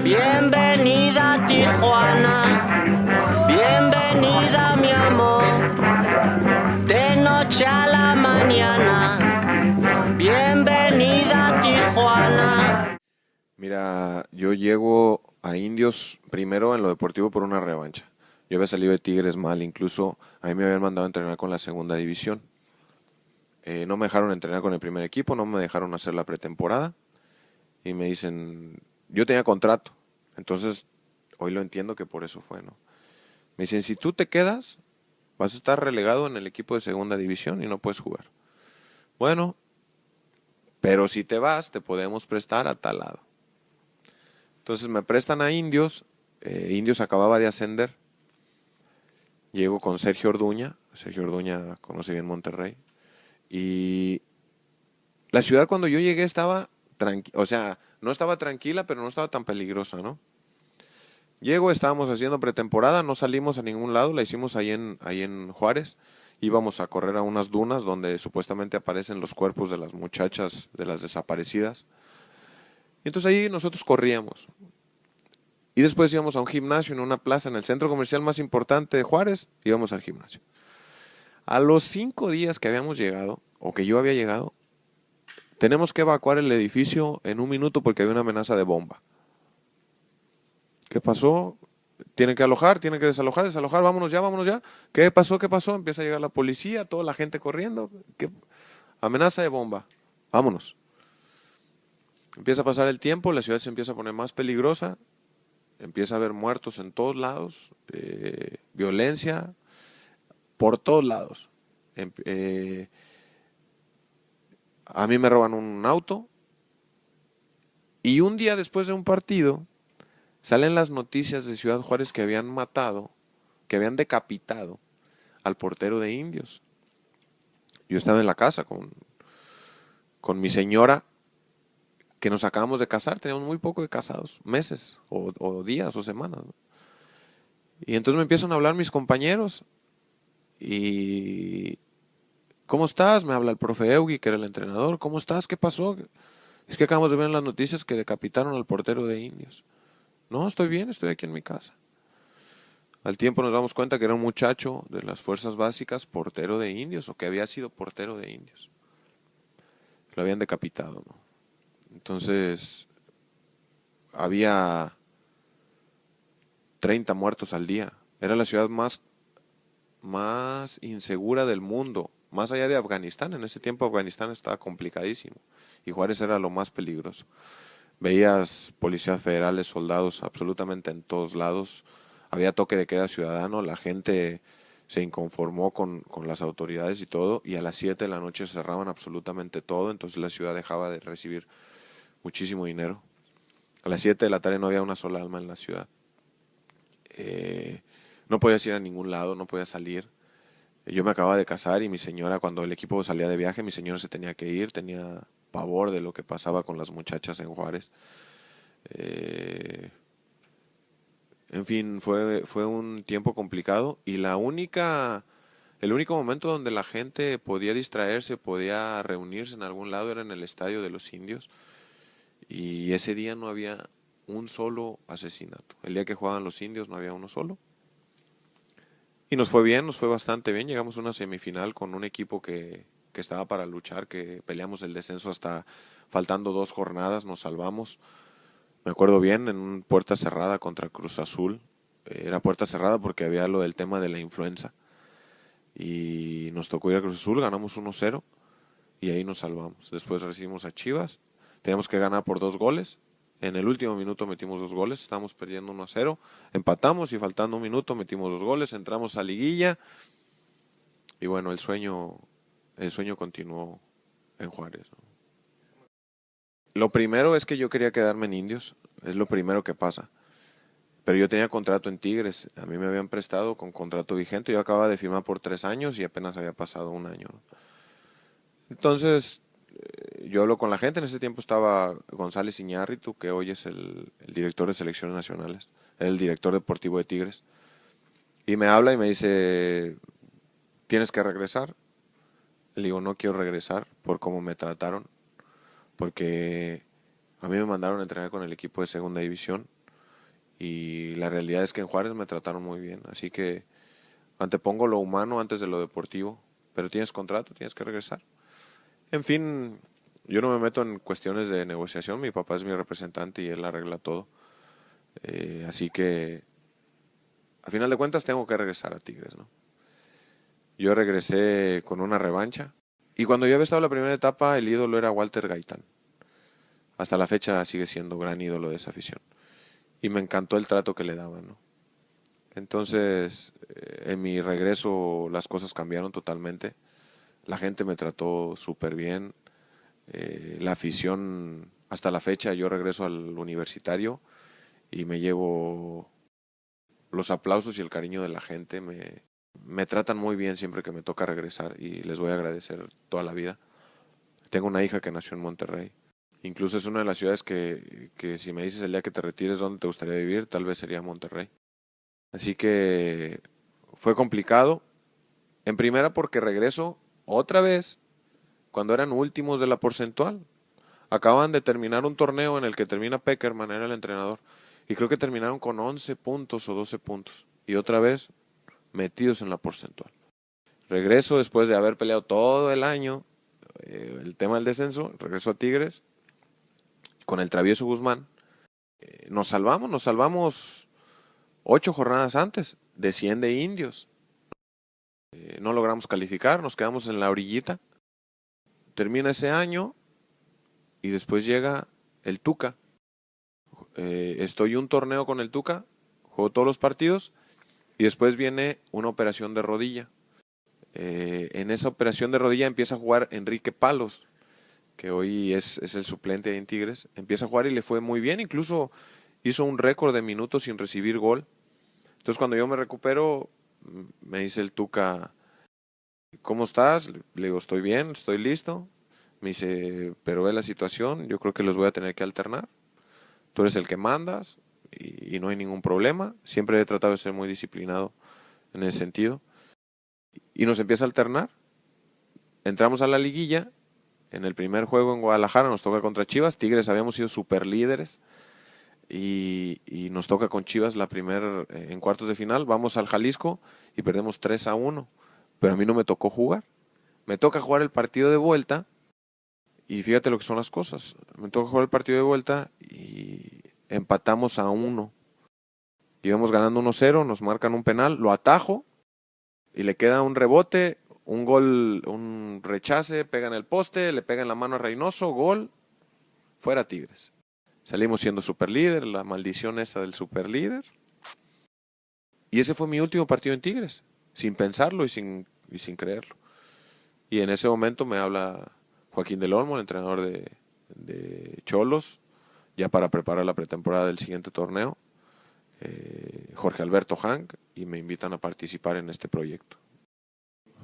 Bienvenida Tijuana, bienvenida mi amor, de noche a la mañana, bienvenida Tijuana. Mira, yo llego a Indios primero en lo deportivo por una revancha. Yo había salido de Tigres mal, incluso a mí me habían mandado a entrenar con la segunda división. No me dejaron entrenar con el primer equipo, no me dejaron hacer la pretemporada y me dicen, yo tenía contrato, entonces hoy lo entiendo que por eso fue, ¿no? Me dicen, si tú te quedas, vas a estar relegado en el equipo de segunda división y no puedes jugar. Bueno, pero si te vas, te podemos prestar a tal lado. Entonces me prestan a Indios, Indios acababa de ascender, llego con Sergio Orduña conoce bien Monterrey, y la ciudad cuando yo llegué estaba tranquila, o sea, no estaba tranquila, pero no estaba tan peligrosa, ¿no? Llego, estábamos haciendo pretemporada, no salimos a ningún lado, la hicimos ahí en Juárez, íbamos a correr a unas dunas donde supuestamente aparecen los cuerpos de las muchachas, de las desaparecidas, y entonces ahí nosotros corríamos. Y después íbamos a un gimnasio en una plaza, en el centro comercial más importante de Juárez, íbamos al gimnasio. A los 5 días que habíamos llegado, o que yo había llegado, tenemos que evacuar el edificio en un minuto porque había una amenaza de bomba. ¿Qué pasó? Tienen que alojar, tienen que desalojar, vámonos ya, vámonos ya. ¿Qué pasó? ¿Qué pasó? Empieza a llegar la policía, toda la gente corriendo. ¿Qué? Amenaza de bomba. Vámonos. Empieza a pasar el tiempo, la ciudad se empieza a poner más peligrosa, empieza a haber muertos en todos lados, violencia por todos lados. A mí me roban un auto y un día después de un partido salen las noticias de Ciudad Juárez que habían matado, que habían decapitado al portero de Indios. Yo estaba en la casa con mi señora, que nos acabamos de casar, teníamos muy poco de casados, meses o días o semanas, ¿no? Y entonces me empiezan a hablar mis compañeros y ¿cómo estás? Me habla el profe Eugi, que era el entrenador. ¿Cómo estás? ¿Qué pasó? Es que acabamos de ver en las noticias que decapitaron al portero de Indios. No, estoy bien, estoy aquí en mi casa. Al tiempo nos damos cuenta que era un muchacho de las fuerzas básicas, portero de Indios, o que había sido portero de Indios. Lo habían decapitado, ¿no? Entonces, había 30 muertos al día. Era la ciudad más insegura del mundo, más allá de Afganistán. En ese tiempo Afganistán estaba complicadísimo y Juárez era lo más peligroso. Veías policías federales, soldados absolutamente en todos lados. Había toque de queda ciudadano, la gente se inconformó con las autoridades y todo, y a las 7 de la noche cerraban absolutamente todo, entonces la ciudad dejaba de recibir muchísimo dinero. A las 7 de la tarde no había una sola alma en la ciudad. No podías ir a ningún lado, no podías salir. Yo me acababa de casar y mi señora, cuando el equipo salía de viaje, mi señora se tenía que ir, tenía pavor de lo que pasaba con las muchachas en Juárez. En fin, fue un tiempo complicado y el único momento donde la gente podía distraerse, podía reunirse en algún lado era en el estadio de los Indios, y ese día no había un solo asesinato. El día que jugaban los Indios no había uno solo. Y nos fue bien, nos fue bastante bien. Llegamos a una semifinal con un equipo que estaba para luchar, que peleamos el descenso hasta faltando 2 jornadas, nos salvamos. Me acuerdo bien, en una puerta cerrada contra Cruz Azul. Era puerta cerrada porque había lo del tema de la influenza. Y nos tocó ir a Cruz Azul, ganamos 1-0 y ahí nos salvamos. Después recibimos a Chivas, teníamos que ganar por 2 goles. En el último minuto metimos 2 goles, estábamos perdiendo 1-0, empatamos y faltando un minuto metimos 2 goles, entramos a liguilla y bueno, el sueño continuó en Juárez, ¿no? Lo primero es que yo quería quedarme en Indios, es lo primero que pasa. Pero yo tenía contrato en Tigres, a mí me habían prestado con contrato vigente, yo acababa de firmar por 3 años y apenas había pasado un año, ¿no? Entonces, yo hablo con la gente, en ese tiempo estaba González Iñárritu, que hoy es el director de selecciones nacionales, el director deportivo de Tigres, y me habla y me dice, ¿tienes que regresar? Le digo, no quiero regresar por cómo me trataron, porque a mí me mandaron a entrenar con el equipo de segunda división, Y la realidad es que en Juárez me trataron muy bien. Así que antepongo lo humano antes de lo deportivo. Pero tienes contrato, tienes que regresar. En fin, yo no me meto en cuestiones de negociación. Mi papá es mi representante y él arregla todo. Así que, a final de cuentas, tengo que regresar a Tigres, ¿no? Yo regresé con una revancha. Y cuando yo había estado en la primera etapa, el ídolo era Walter Gaitán. Hasta la fecha sigue siendo gran ídolo de esa afición. Y me encantó el trato que le daban, ¿no? Entonces, en mi regreso las cosas cambiaron totalmente. La gente me trató súper bien. La afición, hasta la fecha, yo regreso al universitario y me llevo los aplausos y el cariño de la gente. Me tratan muy bien siempre que me toca regresar y les voy a agradecer toda la vida. Tengo una hija que nació en Monterrey. Incluso es una de las ciudades que si me dices el día que te retires dónde te gustaría vivir, tal vez sería Monterrey. Así que fue complicado. En primera porque regreso otra vez cuando eran últimos de la porcentual. Acaban de terminar un torneo en el que termina Peckerman, era el entrenador. Y creo que terminaron con 11 puntos o 12 puntos. Y otra vez metidos en la porcentual. Regreso después de haber peleado todo el año el tema del descenso. Regreso a Tigres con el Travieso Guzmán. Nos salvamos 8 jornadas antes. Desciende Indios. No logramos calificar, nos quedamos en la orillita. Termina ese año y después llega el Tuca. Estoy un torneo con el Tuca, juego todos los partidos y después viene una operación de rodilla. En esa operación de rodilla empieza a jugar Enrique Palos, que hoy es el suplente ahí en Tigres. Empieza a jugar y le fue muy bien, incluso hizo un récord de minutos sin recibir gol. Entonces cuando yo me recupero, me dice el Tuca, ¿cómo estás? Le digo, estoy bien, estoy listo. Me dice, pero ve la situación, yo creo que los voy a tener que alternar. Tú eres el que mandas y no hay ningún problema. Siempre he tratado de ser muy disciplinado en ese sentido. Y nos empieza a alternar. Entramos a la liguilla. En el primer juego en Guadalajara nos toca contra Chivas. Tigres habíamos sido super líderes. Y nos toca con Chivas en cuartos de final. Vamos al Jalisco y perdemos 3-1. Pero a mí no me tocó jugar. Me toca jugar el partido de vuelta. Y fíjate lo que son las cosas. Me toca jugar el partido de vuelta y empatamos a 1. Íbamos ganando 1-0, nos marcan un penal, lo atajo y le queda un rebote, un gol, un rechace, pega en el poste, le pega en la mano a Reynoso, gol, fuera Tigres. Salimos siendo superlíder, la maldición esa del superlíder. Y ese fue mi último partido en Tigres, sin pensarlo y sin creerlo. Y en ese momento me habla Joaquín del Olmo, el entrenador de Cholos, ya para preparar la pretemporada del siguiente torneo, Jorge Alberto Hank, y me invitan a participar en este proyecto.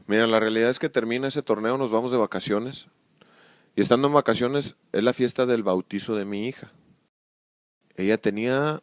Mira, la realidad es que termina ese torneo, nos vamos de vacaciones, y estando en vacaciones es la fiesta del bautizo de mi hija. Ella tenía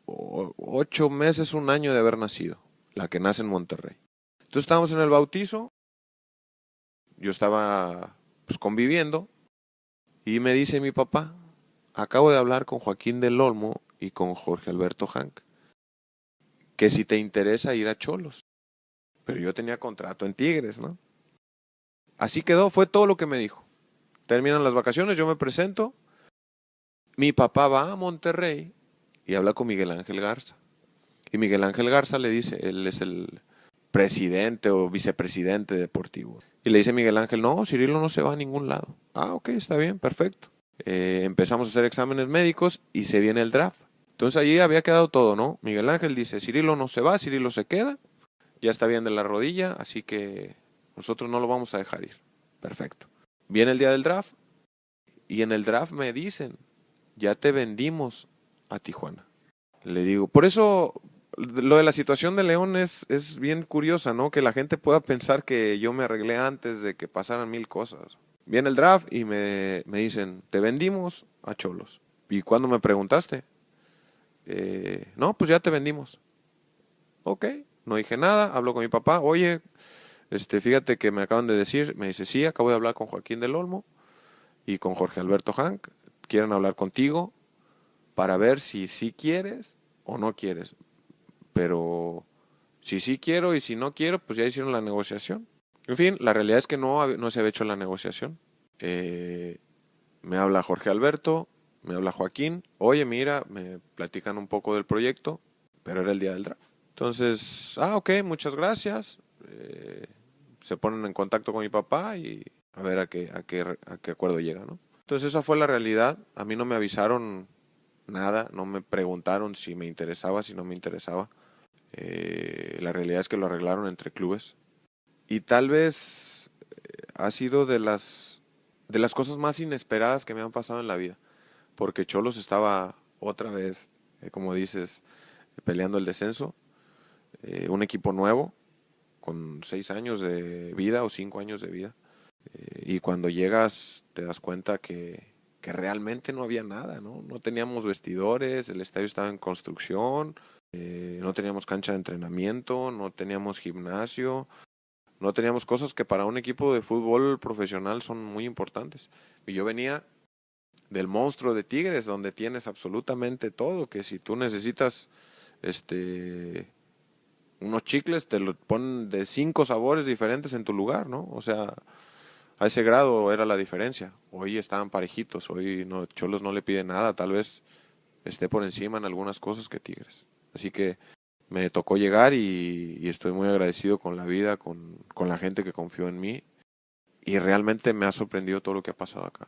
8 meses, 1 año de haber nacido, la que nace en Monterrey. Entonces estábamos en el bautizo, yo estaba conviviendo, y me dice mi papá, acabo de hablar con Joaquín del Olmo y con Jorge Alberto Hank, que si te interesa ir a Cholos. Pero yo tenía contrato en Tigres, ¿no? Así quedó, fue todo lo que me dijo. Terminan las vacaciones, yo me presento, mi papá va a Monterrey y habla con Miguel Ángel Garza. Y Miguel Ángel Garza le dice, él es el presidente o vicepresidente deportivo. Y le dice Miguel Ángel, no, Cirilo no se va a ningún lado. Ah, ok, está bien, perfecto. Empezamos a hacer exámenes médicos y se viene el draft. Entonces allí había quedado todo, ¿no? Miguel Ángel dice, Cirilo no se va, Cirilo se queda. Ya está bien de la rodilla, así que nosotros no lo vamos a dejar ir. Perfecto. Viene el día del draft y en el draft me dicen, ya te vendimos a Tijuana. Le digo, por eso lo de la situación de León es bien curiosa, ¿no? Que la gente pueda pensar que yo me arreglé antes de que pasaran 1000 cosas. Viene el draft y me dicen, te vendimos a Cholos. ¿Y cuándo me preguntaste? No, pues ya te vendimos. Ok, no dije nada, hablo con mi papá, oye, fíjate que me acaban de decir, me dice, sí, acabo de hablar con Joaquín del Olmo y con Jorge Alberto Hank, quieren hablar contigo para ver si sí quieres o no quieres. Pero si sí quiero y si no quiero, pues ya hicieron la negociación. En fin, la realidad es que no se había hecho la negociación. Me habla Jorge Alberto, me habla Joaquín. Oye, mira, me platican un poco del proyecto, pero era el día del draft. Entonces, ok, muchas gracias. Se ponen en contacto con mi papá y a ver a qué acuerdo llega, ¿no? Entonces esa fue la realidad. A mí no me avisaron nada, no me preguntaron si me interesaba, si no me interesaba. La realidad es que lo arreglaron entre clubes. Y tal vez ha sido de las cosas más inesperadas que me han pasado en la vida. Porque Cholos estaba otra vez, como dices, peleando el descenso. Un equipo nuevo, con 6 años de vida o 5 años de vida. Y cuando llegas te das cuenta que realmente no había nada, ¿no? No teníamos vestidores, el estadio estaba en construcción, no teníamos cancha de entrenamiento, no teníamos gimnasio, no teníamos cosas que para un equipo de fútbol profesional son muy importantes. Y yo venía del monstruo de Tigres, donde tienes absolutamente todo, que si tú necesitas unos chicles, te lo ponen de 5 sabores diferentes en tu lugar, ¿no? O sea, a ese grado era la diferencia. Hoy estaban parejitos, hoy no, Cholos no le pide nada, tal vez esté por encima en algunas cosas que Tigres. Así que me tocó llegar y estoy muy agradecido con la vida, con la gente que confió en mí. Y realmente me ha sorprendido todo lo que ha pasado acá.